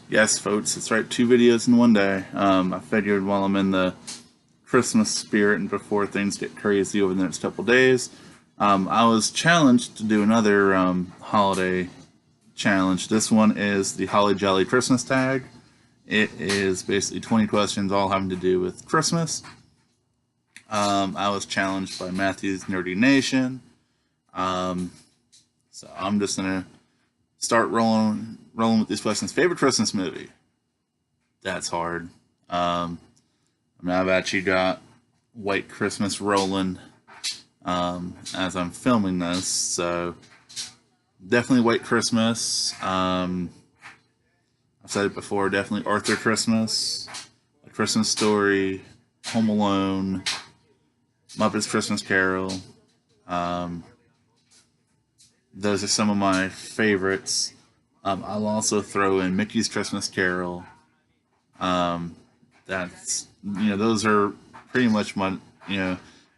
Yes, folks, that's right. 2 videos in one day. I figured while I'm in the Christmas spirit and before things get crazy over the next couple days, I was challenged to do another holiday challenge. This one is the Holly Jolly Christmas tag. It is basically 20 questions all having to do with Christmas. I was challenged by Matthew's Nerdy Nation. So I'm just gonna start rolling with these questions. Favorite Christmas movie? That's hard. I've actually got White Christmas rolling as I'm filming this, so definitely White Christmas. I've said it before, definitely Arthur Christmas, A Christmas Story, Home Alone, Muppets Christmas Carol. Those are some of my favorites. I'll also throw in Mickey's Christmas Carol. That's those are pretty much my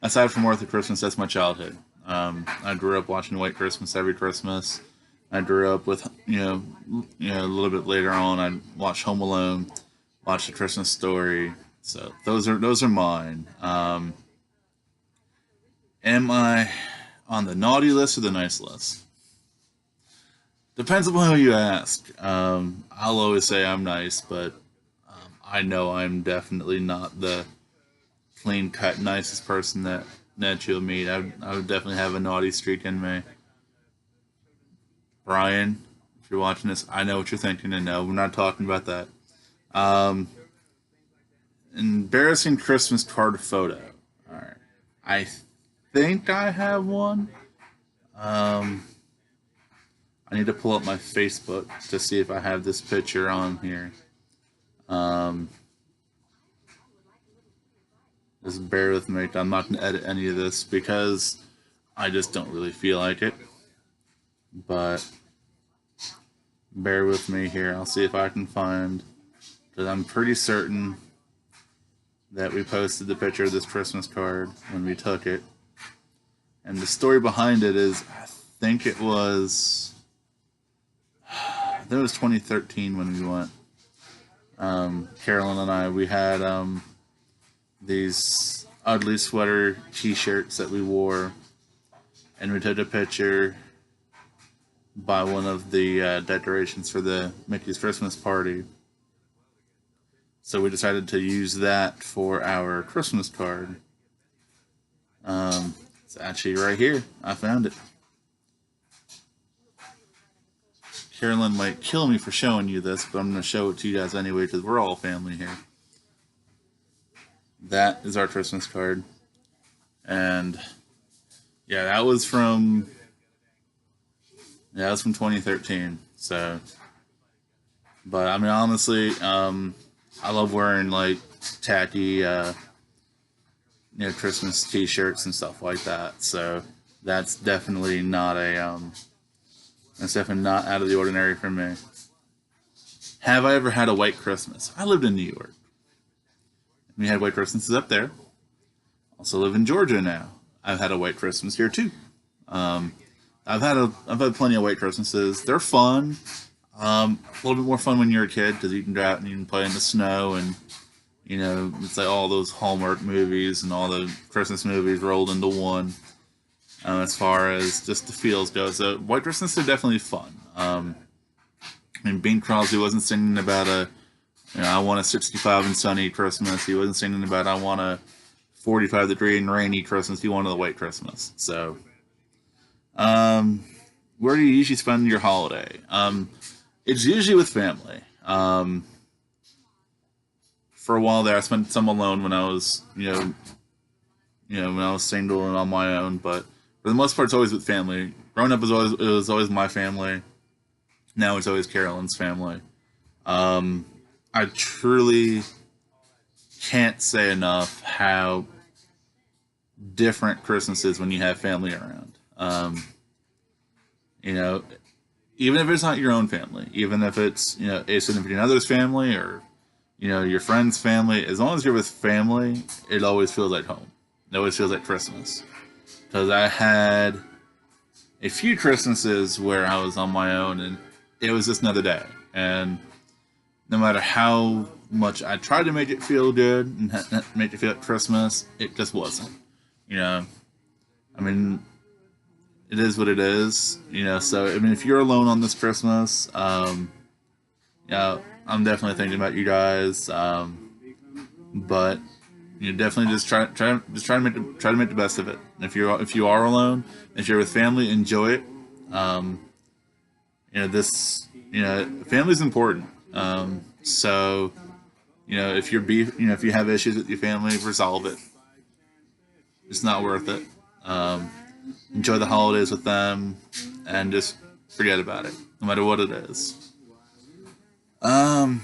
aside from Arthur Christmas, that's my childhood. I grew up watching White Christmas every Christmas. I grew up with a little bit later on I watched Home Alone, watched A Christmas Story. So those are mine. Am I on the naughty list or the nice list? Depends upon who you ask. I'll always say I'm nice, but I know I'm definitely not the clean cut nicest person that you'll meet. I would definitely have a naughty streak in me. Brian, if you're watching this, I know what you're thinking, and no, we're not talking about that. Um, Embarrassing Christmas card photo. All right, I think I have one. I need to pull up my Facebook to see if I have this picture on here. Just bear with me. I'm not going to edit any of this because I just don't really feel like it. But bear with me here. I'll see if I can find, because I'm pretty certain that we posted the picture of this Christmas card when we took it. And the story behind it is, think it was 2013 when we went. Carolyn and I, we had these ugly sweater t-shirts that we wore, and we took a picture by one of the decorations for the Mickey's Christmas party. So we decided to use that for our Christmas card. It's actually right here. I found it. Carolyn might kill me for showing you this, but I'm going to show it to you guys anyway because we're all family here. That is our Christmas card. And yeah, that was from 2013. So, but I mean, honestly, I love wearing like tacky, Christmas T-shirts and stuff like that. So that's definitely not that's definitely not out of the ordinary for me. Have I ever had a white Christmas? I lived in New York. We had white Christmases up there. Also live in Georgia now. I've had a white Christmas here too. I've had plenty of white Christmases. They're fun. A little bit more fun when you're a kid because you can go out and you can play in the snow and it's like all those Hallmark movies and all the Christmas movies rolled into one. As far as just the feels go, so white Christmas are definitely fun. I mean, Bing Crosby wasn't singing about I want a 65 and sunny Christmas. He wasn't singing about I want a 45-degree and rainy Christmas. He wanted a white Christmas. So, where do you usually spend your holiday? It's usually with family. For a while there, I spent some alone when I was, when I was single and on my own. But for the most part, it's always with family. Growing up, it was always my family. Now it's always Carolyn's family. I truly can't say enough how different Christmas is when you have family around. Even if it's not your own family, even if it's, a significant other's family or, your friend's family, as long as you're with family, it always feels like home. It always feels like Christmas. Because I had a few Christmases where I was on my own and it was just another day. And no matter how much I tried to make it feel good and make it feel like Christmas, it just wasn't. You know, I mean, it is what it is. You know, so I mean, if you're alone on this Christmas, yeah, I'm definitely thinking about you guys. But you definitely just try to make the best of it. If you are alone, if you're with family, enjoy it. Um, family's important. So if you have issues with your family, resolve it. It's not worth it. Enjoy the holidays with them, and just forget about it, no matter what it is. Um,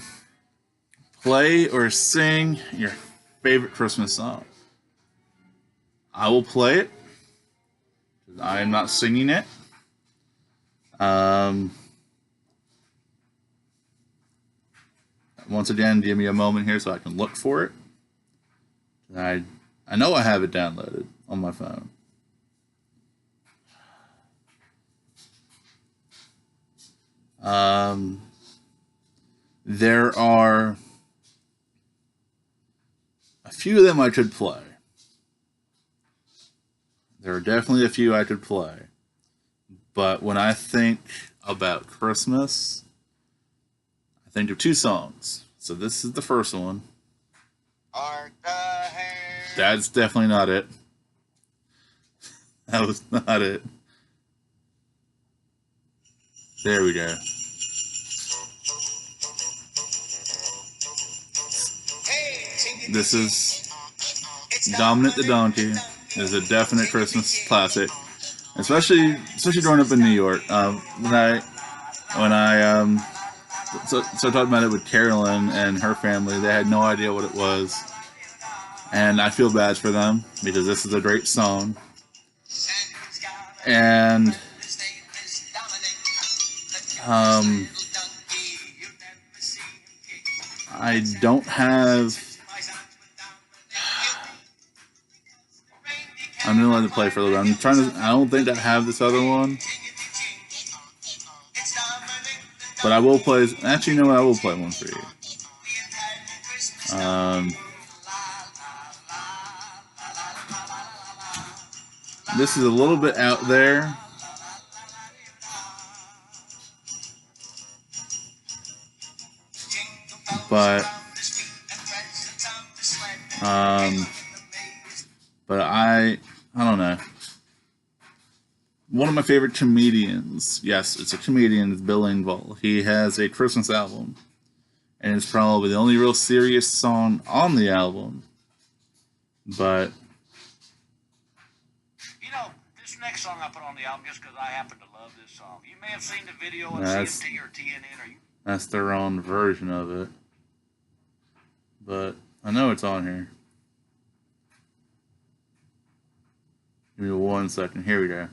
Play or sing your favorite Christmas song. I will play it. I am not singing it. Once again, give me a moment here so I can look for it. I know I have it downloaded on my phone. There are a few of them I could play. There are definitely a few I could play. But when I think about Christmas, I think of two songs. So this is the first one. That's definitely not it. That was not it. There we go. This is Dominic the Donkey. Is a definite Christmas classic, especially growing up in New York. So talking about it with Carolyn and her family, they had no idea what it was, and I feel bad for them because this is a great song. And I don't have. I'm gonna let it play for a little bit. I don't think I have this other one, but I will play. Actually, you know what? I will play one for you. This is a little bit out there. But I don't know. One of my favorite comedians, yes, it's a comedian, is Bill Engvall. He has a Christmas album, and it's probably the only real serious song on the album. But this next song I put on the album just because I happen to love this song. You may have seen the video on CMT or TNN. That's their own version of it. But I know it's on here. Give me 1 second. Here we go.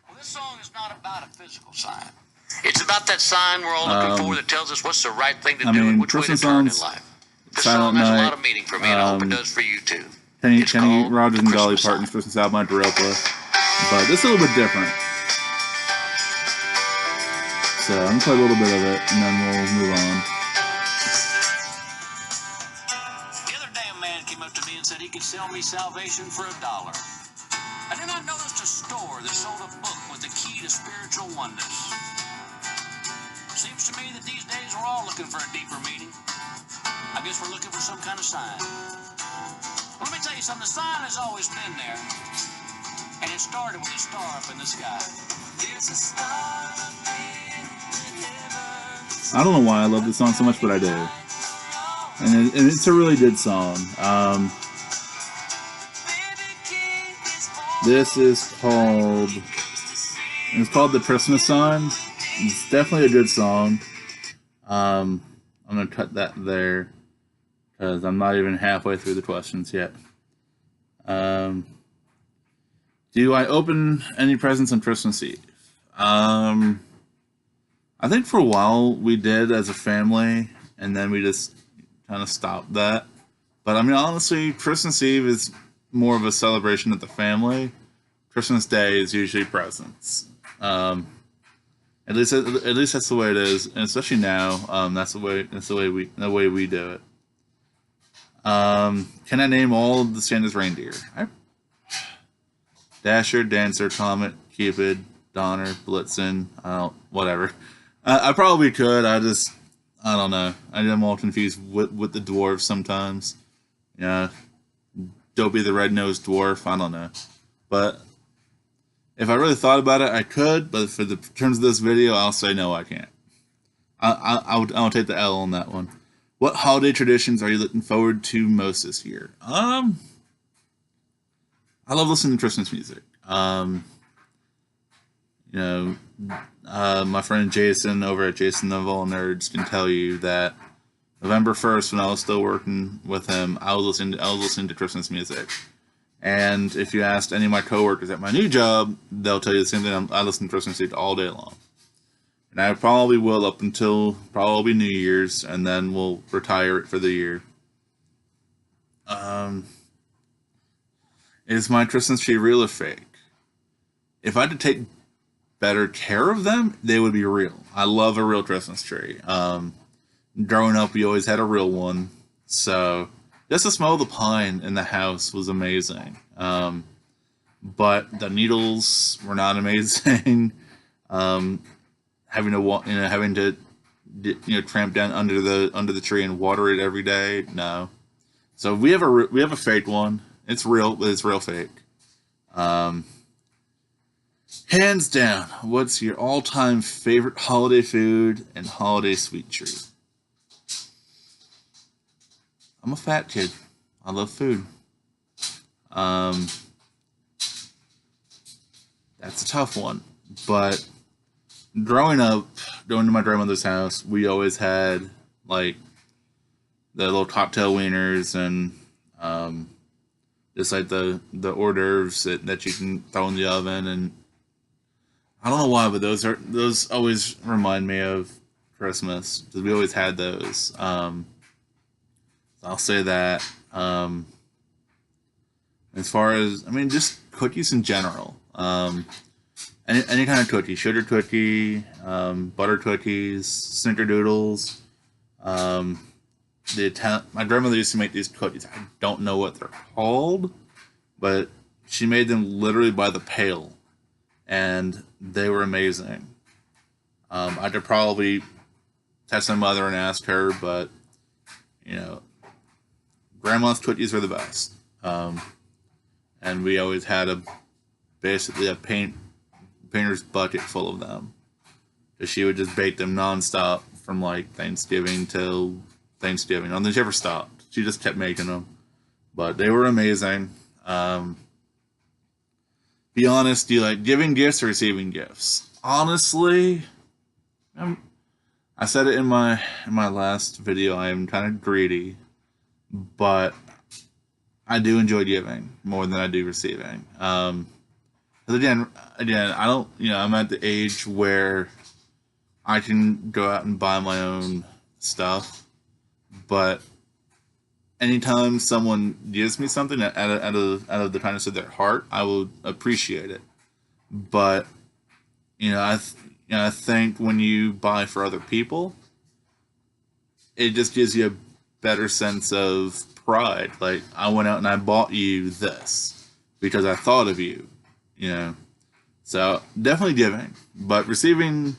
Well, this song is not about a physical sign. It's about that sign we're all looking for that tells us what's the right thing to do and which way to turn in life. This song has a lot of meaning for me, and I hope it does for you too. Kenny Rogers and Dolly Parton's Christmas album I grew up with. But this is a little bit different. So I'm going to play a little bit of it, and then we'll move on. Said he could sell me salvation for $1. And then I noticed a store that sold a book with the key to spiritual wonders. Seems to me that these days we're all looking for a deeper meaning. I guess we're looking for some kind of sign. Let me tell you something, the sign has always been there. And it started with a star up in the sky. There's a star up in heaven. I don't know why I love this song so much, but I do. And it's a really good song. This is called The Christmas Song. It's definitely a good song. I'm going to cut that there because I'm not even halfway through the questions yet. Do I open any presents on Christmas Eve? I think for a while we did as a family, and then we just kind of stopped that. But I mean, honestly, Christmas Eve is more of a celebration of the family. Christmas Day is usually presents. And At least that's the way it is, and especially now, the way we do it. Can I name all of the Santa's reindeer? Dasher, Dancer, Comet, Cupid, Donner, Blitzen, whatever. I probably could. I don't know. I am all confused with the dwarves sometimes. Yeah, Dopey the red-nosed dwarf. I don't know, but if I really thought about it, I could. But for the terms of this video, I'll say no, I can't. I'll take the L on that one. What holiday traditions are you looking forward to most this year? I love listening to Christmas music. You know, my friend Jason over at Jason the Vol Nerds can tell you that November 1st, when I was still working with him, I was listening to Christmas music. And if you asked any of my coworkers at my new job, they'll tell you the same thing. I listen to Christmas music all day long. And I probably will up until probably New Year's, and then we'll retire it for the year. Is my Christmas tree real or fake? If I had to take better care of them, they would be real. I love a real Christmas tree. Growing up, we always had a real one. So just the smell of the pine in the house was amazing. But the needles were not amazing. Having to tramp down under the tree and water it every day. No. So we have a fake one. It's real, but it's real fake. Hands down, what's your all-time favorite holiday food and holiday sweet treat? I'm a fat kid. I love food. That's a tough one. But growing up, going to my grandmother's house, we always had like the little cocktail wieners and just like the hors d'oeuvres that you can throw in the oven, and I don't know why, but those always remind me of Christmas because we always had those. So I'll say that. As far as just cookies in general. Any kind of cookie, sugar cookie, butter cookies, snickerdoodles. My grandmother used to make these cookies. I don't know what they're called, but she made them literally by the pail, and they were amazing. I could probably text my mother and ask her, but grandma's cookies are the best. And we always had basically a painter's bucket full of them. Because she would just bake them nonstop from like Thanksgiving till Thanksgiving. I don't think she ever stopped. She just kept making them. But they were amazing. Be honest, do you like giving gifts or receiving gifts? Honestly, I said it in my last video, I am kind of greedy. But I do enjoy giving more than I do receiving. Because again, I don't, I'm at the age where I can go out and buy my own stuff, but anytime someone gives me something out of the kindness of their heart, I will appreciate it. But I think when you buy for other people, it just gives you a better sense of pride. Like, I went out and I bought you this because I thought of you. So definitely giving, but receiving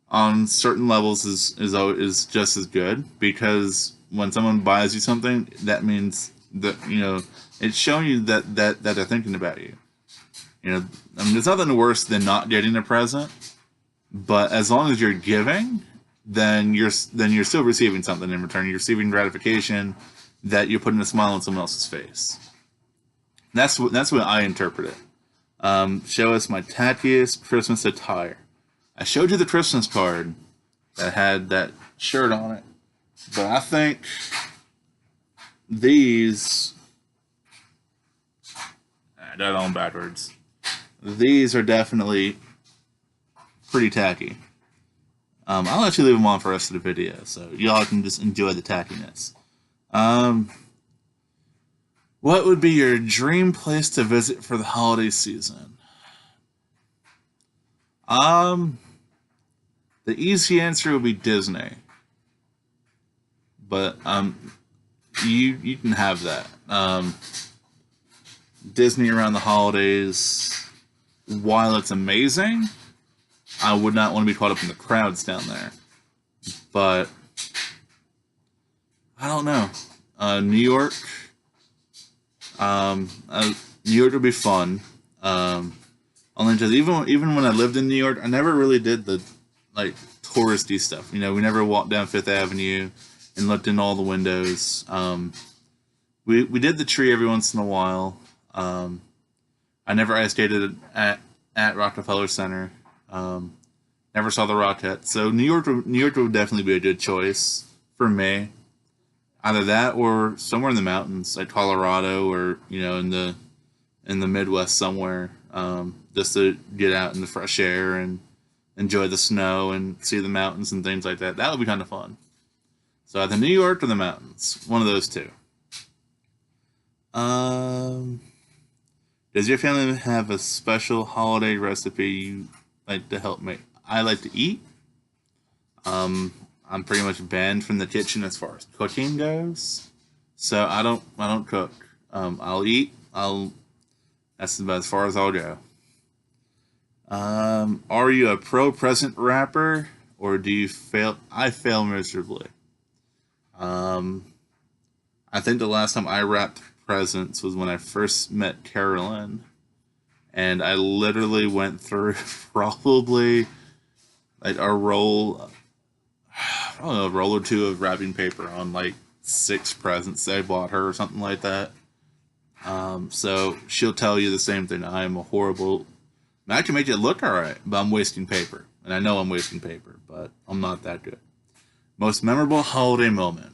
on certain levels is just as good, because when someone buys you something, that means that it's showing you that they're thinking about you. There's nothing worse than not getting a present, but as long as you're giving, then you're still receiving something in return. You're receiving gratification that you're putting a smile on someone else's face. That's what I interpret it. Show us my tackiest Christmas attire. I showed you the Christmas card that had that shirt on it, but I think these, I got it on backwards. These are definitely pretty tacky. I'll let you leave them on for the rest of the video, so y'all can just enjoy the tackiness. What would be your dream place to visit for the holiday season? The easy answer would be Disney, but you can have that. Disney around the holidays, while it's amazing, I would not want to be caught up in the crowds down there. But I don't know. New York. New York would be fun. Only because even when I lived in New York, I never really did the like touristy stuff. You know, we never walked down Fifth Avenue and looked in all the windows. We did the tree every once in a while. I never ice skated at Rockefeller Center. Never saw the Rockettes. So New York would definitely be a good choice for me. Either that or somewhere in the mountains, like Colorado, or in the Midwest somewhere, just to get out in the fresh air and enjoy the snow and see the mountains and things like that. That would be kind of fun. So either New York or the mountains, one of those two. Does your family have a special holiday recipe you like to help make? I like to eat. I'm pretty much banned from the kitchen as far as cooking goes, so I don't cook. I'll eat. That's about as far as I'll go. Are you a pro present wrapper, or do you fail? I fail miserably. I think the last time I wrapped presents was when I first met Carolyn, and I literally went through probably like a roll or two of wrapping paper on like 6 presents that I bought her or something like that. So she'll tell you the same thing. I am a horrible. I can make it look alright, but I'm wasting paper, and I know I'm wasting paper, but I'm not that good. Most memorable holiday moment.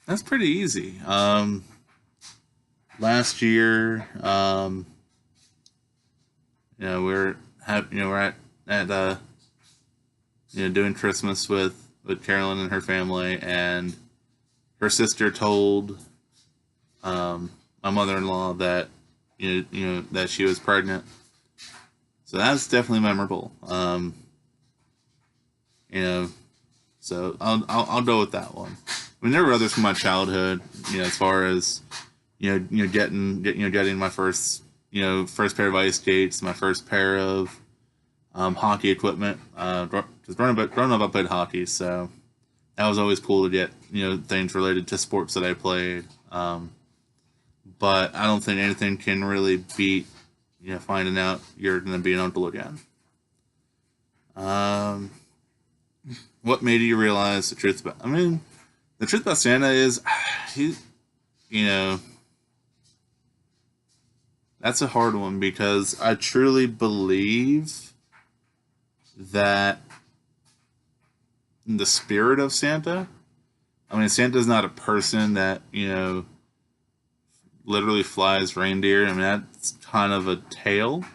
That's pretty easy. Last year, we're at doing Christmas with Carolyn and her family, and her sister told my mother-in-law that that she was pregnant. So that's definitely memorable. So I'll go with that one. I mean, there were others from my childhood, as far as getting my first pair of ice skates, my first pair of hockey equipment. Because growing up, I played hockey, so that was always cool to get things related to sports that I played. But I don't think anything can really beat finding out you're going to be an uncle again. What made you realize the truth about? I mean, the truth about Santa is that's a hard one, because I truly believe that the spirit of Santa. I mean, Santa's not a person that literally flies reindeer. I mean, that's kind of a tale,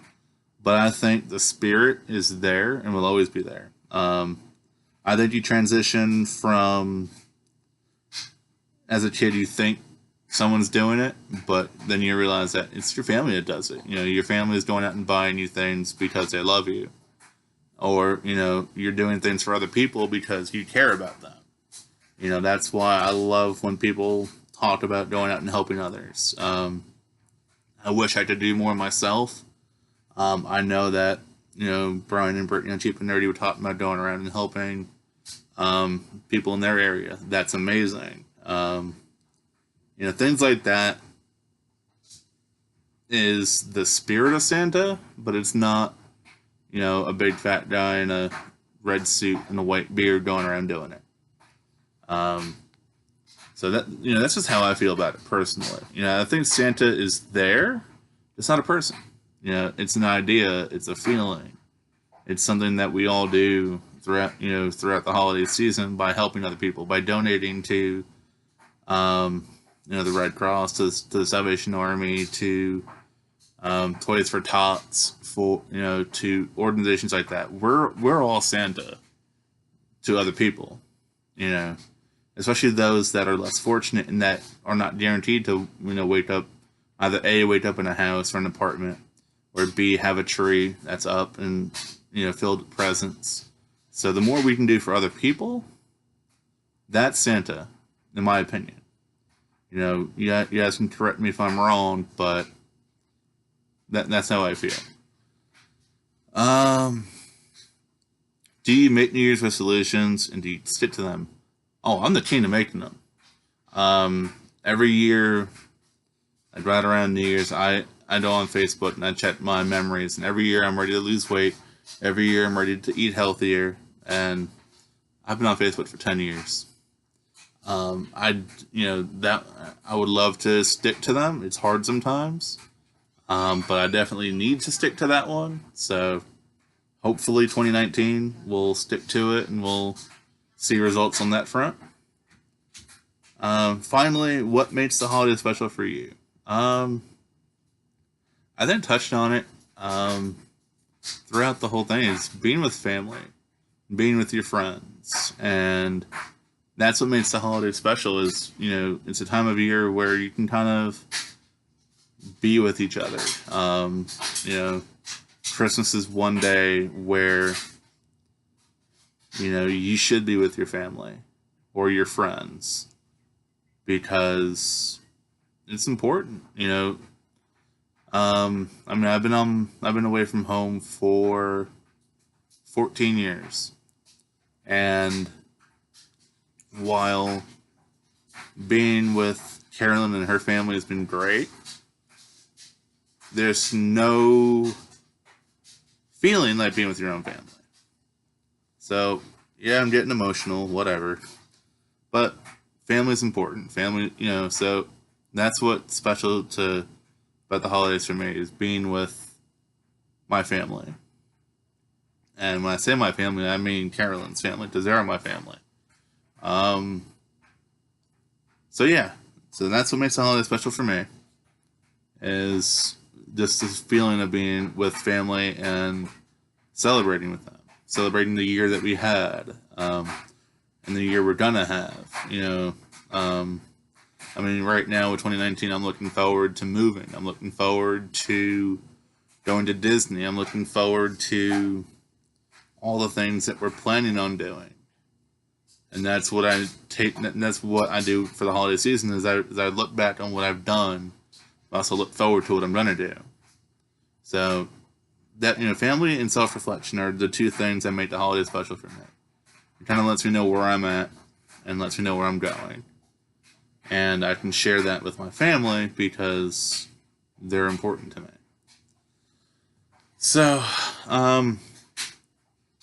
but I think the spirit is there and will always be there. I think you transition from, as a kid, you think someone's doing it, but then you realize that it's your family that does it. Your family is going out and buying you things because they love you, or you're doing things for other people because you care about them. That's why I love when people talk about going out and helping others. I wish I could do more myself. I know that Brian and Britt, Cheap and Nerdy, were talking about going around and helping people in their area. That's amazing. Things like that is the spirit of Santa, but it's not a big fat guy in a red suit and a white beard going around doing it. So that that's just how I feel about it personally. I think Santa is there. It's not a person. It's an idea. It's a feeling. It's something that we all do throughout the holiday season by helping other people, by donating to the Red Cross, to the Salvation Army, to Toys for Tots, to organizations like that. We're all Santa to other people, especially those that are less fortunate and that are not guaranteed to wake up in a house or an apartment, or B, have a tree that's up and filled with presents. So the more we can do for other people, that's Santa, in my opinion. You guys can correct me if I'm wrong, but that's how I feel. Do you make New Year's resolutions and do you stick to them? Oh, I'm the king of making them. Every year, right around New Year's, I go on Facebook and I check my memories, and every year I'm ready to lose weight. Every year I'm ready to eat healthier, and I've been on Facebook for 10 years. That I would love to stick to them. It's hard sometimes, but I definitely need to stick to that one. So hopefully 2019 we'll stick to it and we'll see results on that front. Finally, what makes the holiday special for you? I then touched on it throughout the whole thing. Is being with family, being with your friends, and that's what makes the holiday special. Is it's a time of year where you can kind of be with each other. Christmas is one day where you should be with your family or your friends because it's important. I've been away from home for 14 years, and while being with Carolyn and her family has been great, there's no feeling like being with your own family. So yeah, I'm getting emotional, whatever, but family's important. Family, so that's what's special about the holidays for me, is being with my family. And when I say my family, I mean Carolyn's family, because they're my family. So that's what makes the holiday special for me, is just this feeling of being with family and celebrating with them, celebrating the year that we had, and the year we're gonna have. Right now with 2019, I'm looking forward to moving. I'm looking forward to going to Disney. I'm looking forward to all the things that we're planning on doing. And that's what I do for the holiday season, is I look back on what I've done, but also look forward to what I'm going to do. So that, family and self-reflection are the two things that make the holiday special for me. It kind of lets me know where I'm at and lets me know where I'm going. And I can share that with my family because they're important to me. So,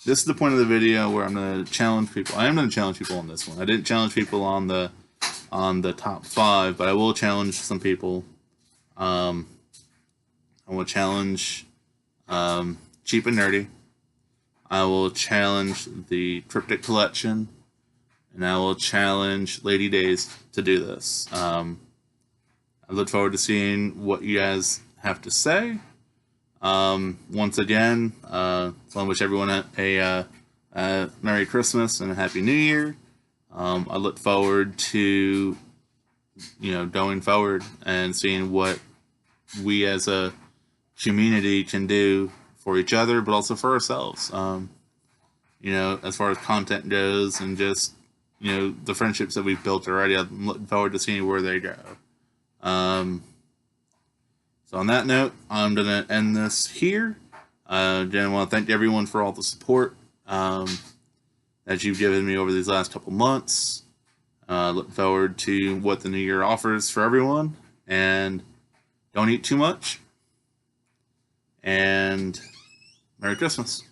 this is the point of the video where I'm going to challenge people. I am going to challenge people on this one. I didn't challenge people on the top 5, but I will challenge some people. I will challenge Cheap and Nerdy. I will challenge the Cryptic Collection. And I will challenge Lady Days to do this. I look forward to seeing what you guys have to say. Once again, I wish everyone a Merry Christmas and a Happy New Year. I look forward to, going forward and seeing what we as a community can do for each other, but also for ourselves. As far as content goes, and just, the friendships that we've built already, I'm looking forward to seeing where they go. So on that note, I'm going to end this here. Again, I want to thank everyone for all the support that you've given me over these last couple months. Looking forward to what the new year offers for everyone. And don't eat too much. And Merry Christmas.